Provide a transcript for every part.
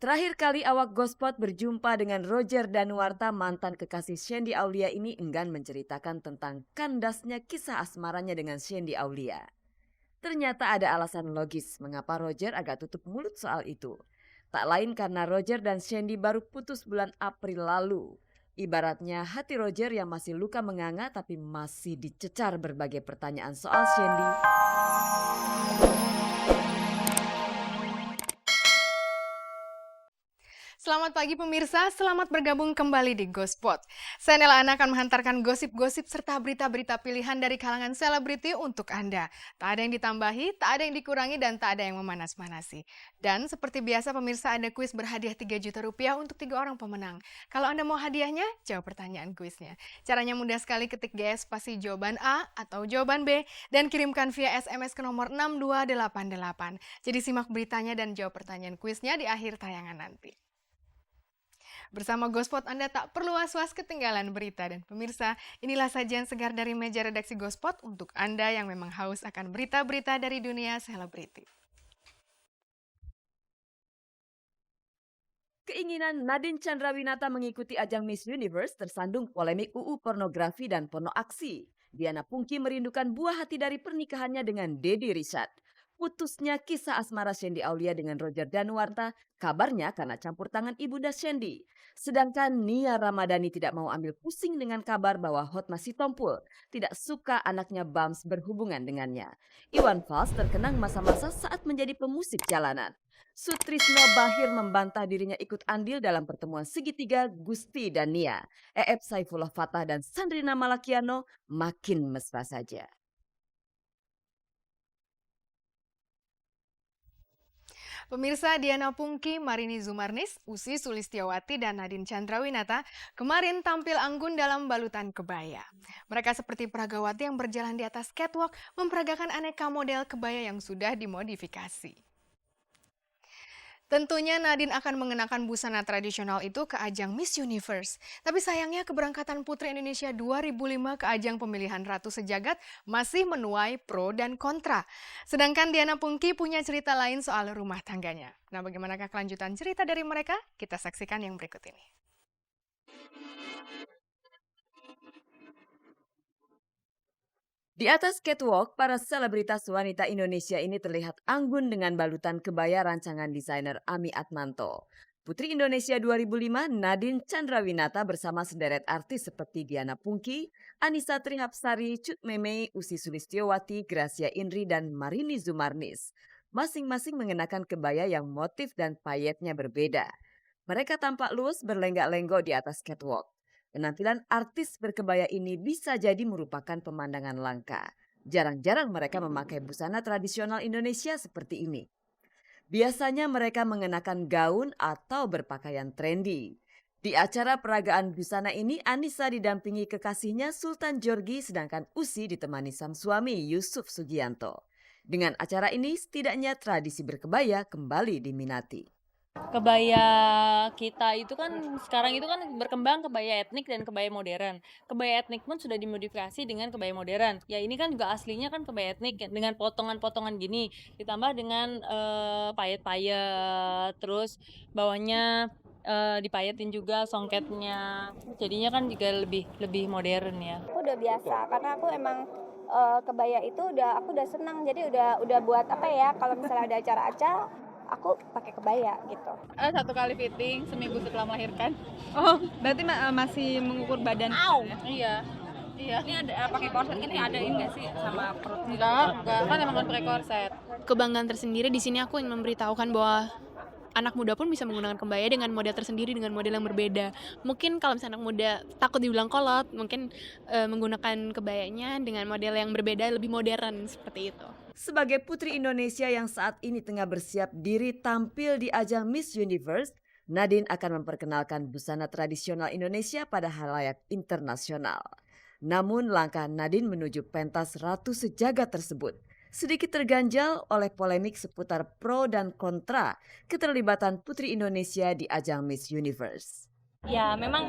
Terakhir kali awak Gospot berjumpa dengan Roger Danuarta, mantan kekasih Shandy Aulia ini enggan menceritakan tentang kandasnya kisah asmaranya dengan Shandy Aulia. Ternyata ada alasan logis mengapa Roger agak tutup mulut soal itu. Tak lain karena Roger dan Shandy baru putus bulan April lalu. Ibaratnya hati Roger yang masih luka menganga tapi masih dicecar berbagai pertanyaan soal Shandy. Selamat pagi pemirsa, selamat bergabung kembali di Gospot. Saya Nela Ana akan menghantarkan gosip-gosip serta berita-berita pilihan dari kalangan selebriti untuk Anda. Tak ada yang ditambahi, tak ada yang dikurangi, dan tak ada yang memanas-manasi. Dan seperti biasa pemirsa, ada kuis berhadiah 3 juta rupiah untuk 3 orang pemenang. Kalau Anda mau hadiahnya, jawab pertanyaan kuisnya. Caranya mudah sekali, ketik GS spasi jawaban A atau jawaban B dan kirimkan via SMS ke nomor 6288. Jadi simak beritanya dan jawab pertanyaan kuisnya di akhir tayangan nanti. Bersama Gospot Anda tak perlu was-was ketinggalan berita. Dan pemirsa, inilah sajian segar dari meja redaksi Gospot untuk Anda yang memang haus akan berita-berita dari dunia selebriti. Keinginan Nadine Chandrawinata mengikuti ajang Miss Universe tersandung polemik UU pornografi dan porno aksi. Diana Pungky merindukan buah hati dari pernikahannya dengan Deddy Rizard. Putusnya kisah asmara Shandy Aulia dengan Roger Danuarta kabarnya karena campur tangan ibunda Shandy. Sedangkan Nia Ramadhani tidak mau ambil pusing dengan kabar bahwa Hotma Sitompul tidak suka anaknya Bams berhubungan dengannya. Iwan Fals terkenang masa-masa saat menjadi pemusik jalanan. Sutrisno Bahir membantah dirinya ikut andil dalam pertemuan segitiga Gusti dan Nia. Eep Saifullah Fatah dan Sandrina Malakiano makin mesra saja. Pemirsa, Diana Pungky, Marini Zumarnis, Ussy Sulistyawati, dan Nadine Chandrawinata kemarin tampil anggun dalam balutan kebaya. Mereka seperti peragawati yang berjalan di atas catwalk memperagakan aneka model kebaya yang sudah dimodifikasi. Tentunya Nadine akan mengenakan busana tradisional itu ke ajang Miss Universe. Tapi sayangnya keberangkatan Putri Indonesia 2005 ke ajang pemilihan Ratu Sejagat masih menuai pro dan kontra. Sedangkan Diana Pungky punya cerita lain soal rumah tangganya. Nah, bagaimanakah kelanjutan cerita dari mereka? Kita saksikan yang berikut ini. Di atas catwalk, para selebritas wanita Indonesia ini terlihat anggun dengan balutan kebaya rancangan desainer Ami Atmanto. Putri Indonesia 2005 Nadine Chandrawinata bersama sederet artis seperti Diana Pungky, Annisa Trihapsari, Cut Memey, Ussy Sulistyawati, Gracia Indri, dan Marini Zumarnis. Masing-masing mengenakan kebaya yang motif dan payetnya berbeda. Mereka tampak luas berlenggak-lenggok di atas catwalk. Penampilan artis berkebaya ini bisa jadi merupakan pemandangan langka. Jarang-jarang mereka memakai busana tradisional Indonesia seperti ini. Biasanya mereka mengenakan gaun atau berpakaian trendy. Di acara peragaan busana ini, Annisa didampingi kekasihnya Sultan Jorgi, sedangkan Ussy ditemani sang suami Yusuf Sugianto. Dengan acara ini, setidaknya tradisi berkebaya kembali diminati. Kebaya kita itu kan sekarang itu kan berkembang kebaya etnik dan kebaya modern. Kebaya etnik pun sudah dimodifikasi dengan kebaya modern. Ya ini kan juga aslinya kan kebaya etnik dengan potongan-potongan gini, ditambah dengan payet-payet, terus bawahnya dipayetin juga songketnya. Jadinya kan juga lebih modern ya. Aku udah biasa karena aku emang kebaya itu aku udah senang, jadi udah buat apa ya, kalau misalnya ada acara-acara aku pakai kebaya gitu. 1 kali fitting seminggu setelah melahirkan. Oh, berarti masih mengukur badan? Iya. Ini ada pakai korset ini adain nggak sih sama perut? Enggak, kan emang kan pakai korset. Kebanggaan tersendiri di sini aku ingin memberitahukan bahwa anak muda pun bisa menggunakan kebaya dengan model tersendiri, dengan model yang berbeda. Mungkin kalau misalnya anak muda takut dibilang kolot, mungkin menggunakan kebayanya dengan model yang berbeda, lebih modern seperti itu. Sebagai putri Indonesia yang saat ini tengah bersiap diri tampil di ajang Miss Universe, Nadine akan memperkenalkan busana tradisional Indonesia pada halayak internasional. Namun langkah Nadine menuju pentas Ratu Sejagat tersebut sedikit terganjal oleh polemik seputar pro dan kontra keterlibatan Putri Indonesia di ajang Miss Universe. Ya, memang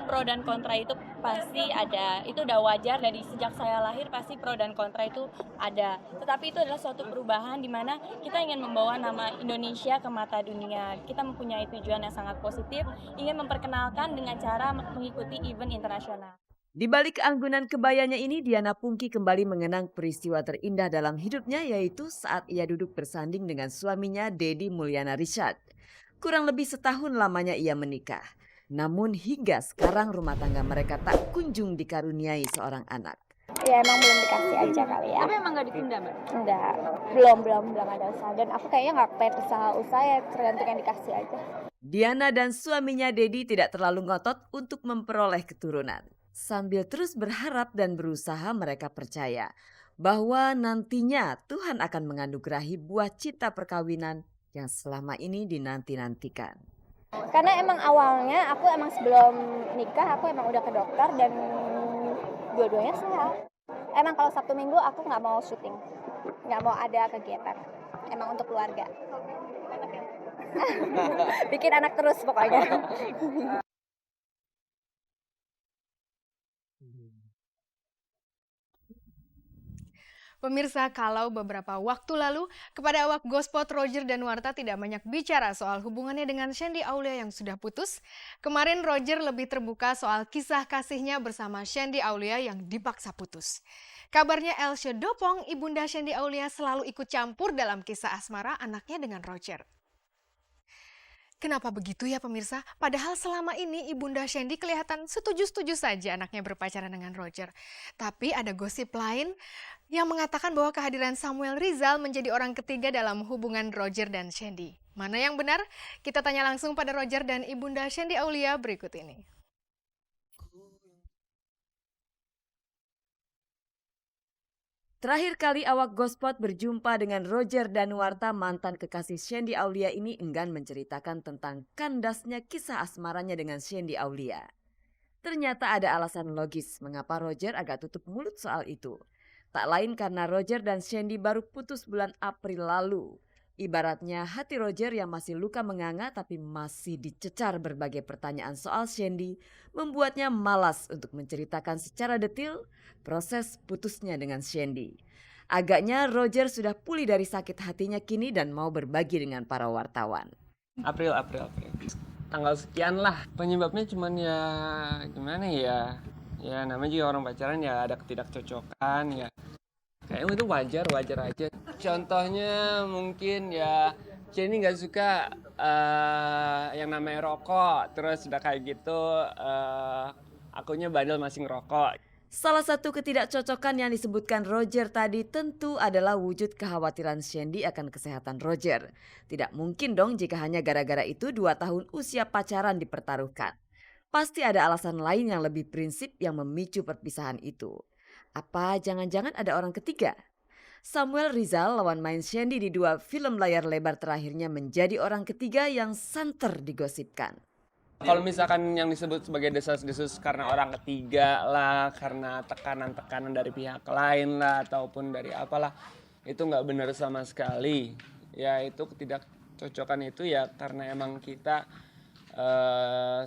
pro dan kontra itu pasti ada. Itu udah wajar dari sejak saya lahir pasti pro dan kontra itu ada. Tetapi itu adalah suatu perubahan di mana kita ingin membawa nama Indonesia ke mata dunia. Kita mempunyai tujuan yang sangat positif, ingin memperkenalkan dengan cara mengikuti event internasional. Di balik keanggunan kebayanya ini, Diana Pungki kembali mengenang peristiwa terindah dalam hidupnya, yaitu saat ia duduk bersanding dengan suaminya Dedi Mulyana Richard. Kurang lebih setahun lamanya ia menikah. Namun hingga sekarang rumah tangga mereka tak kunjung dikaruniai seorang anak. Ya emang belum dikasih aja kali ya. Tapi emang nggak ditunda, Mbak? Enggak, belum ada usaha. Dan aku kayaknya nggak pengen usaha ya, tergantung yang dikasih aja. Diana dan suaminya Dedi tidak terlalu ngotot untuk memperoleh keturunan. Sambil terus berharap dan berusaha, mereka percaya bahwa nantinya Tuhan akan menganugerahi buah cita perkawinan yang selama ini dinanti-nantikan. Karena emang awalnya aku emang sebelum nikah aku emang udah ke dokter dan dua-duanya sehat. Emang kalau Sabtu Minggu aku nggak mau syuting, nggak mau ada kegiatan. Emang untuk keluarga. Bikin anak terus pokoknya. Pemirsa, kalau beberapa waktu lalu kepada awak Gospot Roger Danuarta tidak banyak bicara soal hubungannya dengan Shandy Aulia yang sudah putus, kemarin Roger lebih terbuka soal kisah kasihnya bersama Shandy Aulia yang dipaksa putus. Kabarnya Elsie Dopong, ibunda Shandy Aulia, selalu ikut campur dalam kisah asmara anaknya dengan Roger. Kenapa begitu ya pemirsa? Padahal selama ini ibunda Shandy kelihatan setuju-setuju saja anaknya berpacaran dengan Roger. Tapi ada gosip lain yang mengatakan bahwa kehadiran Samuel Rizal menjadi orang ketiga dalam hubungan Roger dan Shandy. Mana yang benar? Kita tanya langsung pada Roger dan ibunda Shandy Aulia berikut ini. Terakhir kali awak Gospot berjumpa dengan Roger Danuarta, mantan kekasih Shandy Aulia ini enggan menceritakan tentang kandasnya kisah asmaranya dengan Shandy Aulia. Ternyata ada alasan logis mengapa Roger agak tutup mulut soal itu. Tak lain karena Roger dan Shandy baru putus bulan April lalu. Ibaratnya hati Roger yang masih luka menganga tapi masih dicecar berbagai pertanyaan soal Shandy membuatnya malas untuk menceritakan secara detail proses putusnya dengan Shandy. Agaknya Roger sudah pulih dari sakit hatinya kini dan mau berbagi dengan para wartawan. April. Tanggal sekian lah. Penyebabnya cuman ya gimana ya. Ya namanya juga orang pacaran ya ada ketidakcocokan ya. Kayaknya itu wajar aja. Contohnya mungkin ya Jenny nggak suka yang namanya rokok. Terus udah kayak gitu akunya bandel masih ngerokok. Salah satu ketidakcocokan yang disebutkan Roger tadi tentu adalah wujud kekhawatiran Shandy akan kesehatan Roger. Tidak mungkin dong jika hanya gara-gara itu 2 tahun usia pacaran dipertaruhkan. Pasti ada alasan lain yang lebih prinsip yang memicu perpisahan itu. Apa jangan-jangan ada orang ketiga? Samuel Rizal, lawan main Shandy di 2 film layar lebar terakhirnya, menjadi orang ketiga yang santer digosipkan. Kalau misalkan yang disebut sebagai desas-desus karena orang ketiga lah, karena tekanan-tekanan dari pihak lain lah, ataupun dari apalah, itu nggak benar sama sekali. Ya itu ketidakcocokan itu ya karena emang kita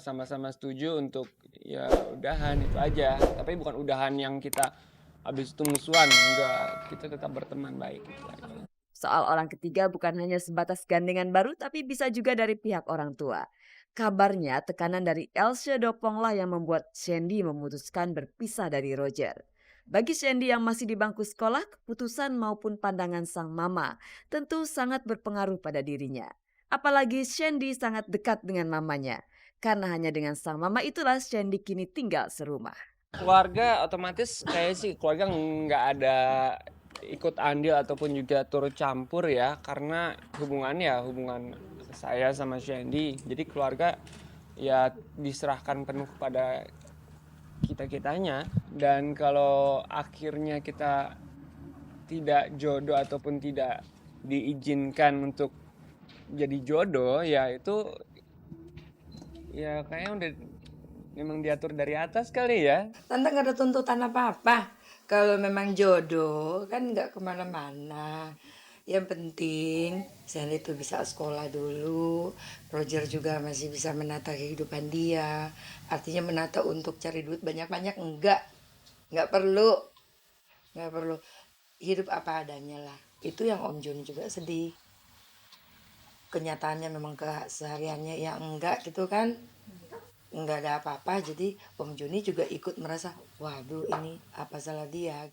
sama-sama setuju untuk ya udahan itu aja. Tapi bukan udahan yang kita habis itu musuhan, enggak. Kita tetap berteman baik. Gitu. Soal orang ketiga bukan hanya sebatas gandengan baru tapi bisa juga dari pihak orang tua. Kabarnya tekanan dari Elsie Dopong lah yang membuat Shandy memutuskan berpisah dari Roger. Bagi Shandy yang masih di bangku sekolah, keputusan maupun pandangan sang mama tentu sangat berpengaruh pada dirinya. Apalagi Shandy sangat dekat dengan mamanya. Karena hanya dengan sang mama itulah Shandy kini tinggal serumah. Keluarga otomatis kayak sih keluarga nggak ada ikut andil ataupun juga turut campur ya. Karena hubungan saya sama Shandy, jadi keluarga ya diserahkan penuh kepada kita-kitanya. Dan kalau akhirnya kita tidak jodoh ataupun tidak diizinkan untuk jadi jodoh, ya itu ya kayaknya udah memang diatur dari atas kali ya. Tante gak ada tuntutan apa-apa. Kalau memang jodoh kan gak kemana-mana. Yang penting Sandy tuh bisa sekolah dulu, Roger juga masih bisa menata kehidupan dia. Artinya menata untuk cari duit banyak-banyak enggak perlu, enggak perlu. Hidup apa adanya lah. Itu yang Om Joni juga sedih. Kenyataannya memang kesehariannya ya enggak gitu kan. Enggak ada apa-apa, jadi Om Joni juga ikut merasa, waduh ini apa salah dia.